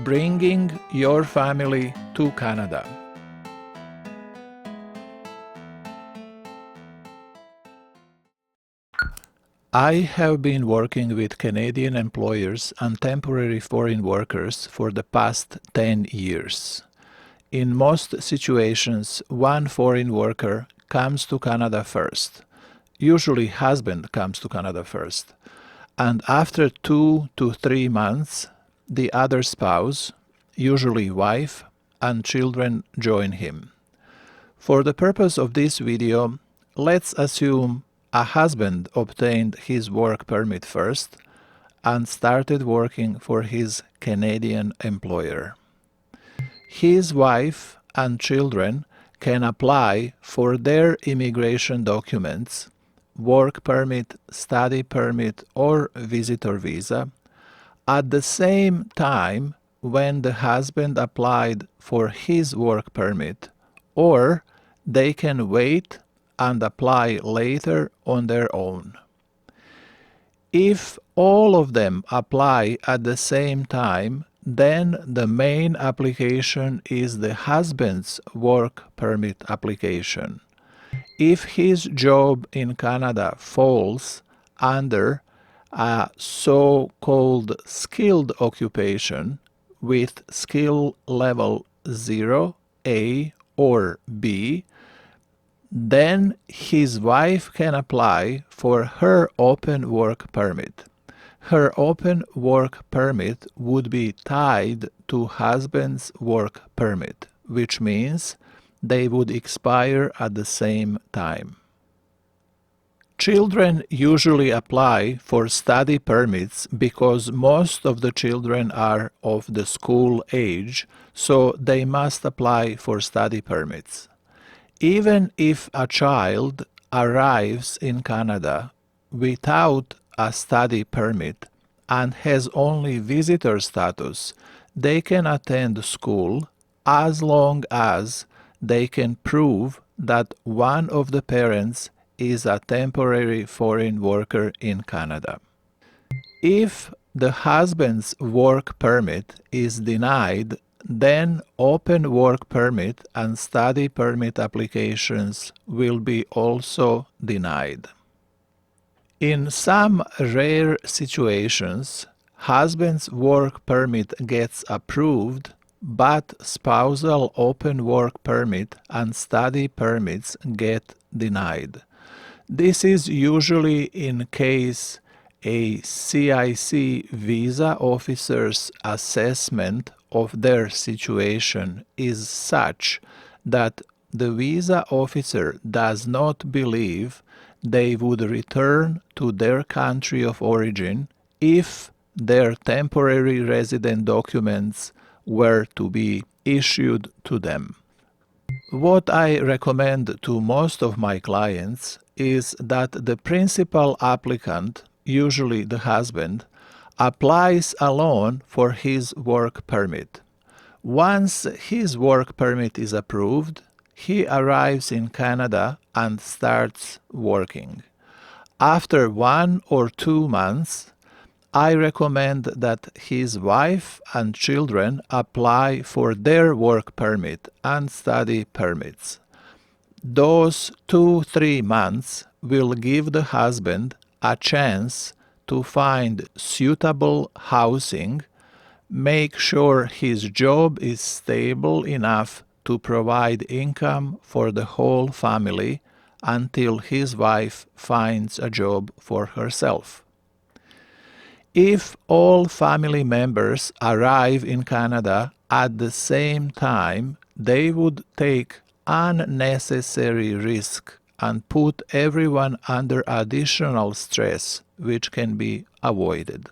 Bringing your family to Canada. I have been working with Canadian employers and temporary foreign workers for the past 10 years. In most situations, one foreign worker comes to Canada first. Usually husband comes to Canada first. And after 2 to 3 months, the other spouse, usually wife, and children join him. For the purpose of this video, let's assume a husband obtained his work permit first and started working for his Canadian employer. His wife and children can apply for their immigration documents, work permit, study permit, or visitor visa at the same time when the husband applied for his work permit, or they can wait and apply later on their own. If all of them apply at the same time, then the main application is the husband's work permit application. If his job in Canada falls under a so-called skilled occupation with skill level 0, A, or B, then his wife can apply for her open work permit. Her open work permit would be tied to husband's work permit, which means they would expire at the same time. Children usually apply for study permits because most of the children are of the school age, so they must apply for study permits. Even if a child arrives in Canada without a study permit and has only visitor status, they can attend school as long as they can prove that one of the parents is a temporary foreign worker in Canada. If the husband's work permit is denied, then open work permit and study permit applications will be also denied. In some rare situations, husband's work permit gets approved, but spousal open work permit and study permits get denied. This is usually in case a CIC visa officer's assessment of their situation is such that the visa officer does not believe they would return to their country of origin if their temporary resident documents were to be issued to them. What I recommend to most of my clients is that the principal applicant, usually the husband, applies alone for his work permit. Once his work permit is approved, he arrives in Canada and starts working. After 1 or 2 months, I recommend that his wife and children apply for their work permit and study permits. Those 2-3 months will give the husband a chance to find suitable housing, make sure his job is stable enough to provide income for the whole family until his wife finds a job for herself. If all family members arrive in Canada at the same time, they would take unnecessary risk and put everyone under additional stress, which can be avoided.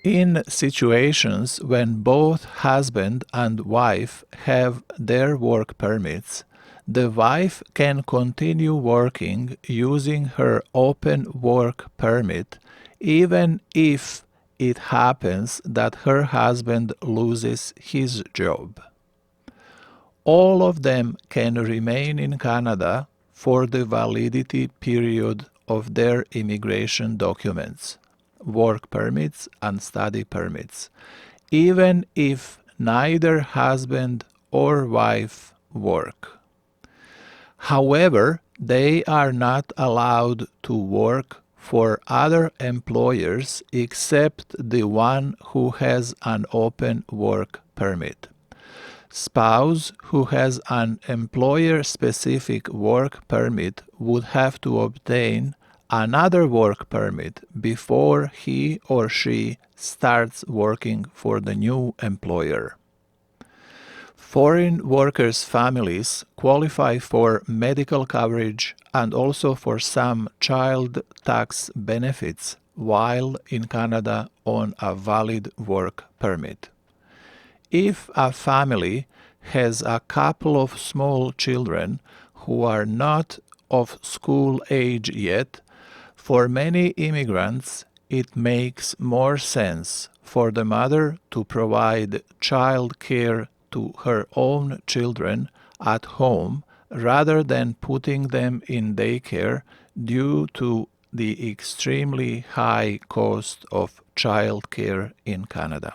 In situations when both husband and wife have their work permits, the wife can continue working using her open work permit even if it happens that her husband loses his job. All of them can remain in Canada for the validity period of their immigration documents, work permits and study permits, even if neither husband or wife work. However, they are not allowed to work for other employers except the one who has an open work permit. Spouse who has an employer-specific work permit would have to obtain another work permit before he or she starts working for the new employer. Foreign workers' families qualify for medical coverage and also for some child tax benefits while in Canada on a valid work permit. If a family has a couple of small children who are not of school age yet, for many immigrants it makes more sense for the mother to provide child care to her own children at home rather than putting them in daycare due to the extremely high cost of child care in Canada.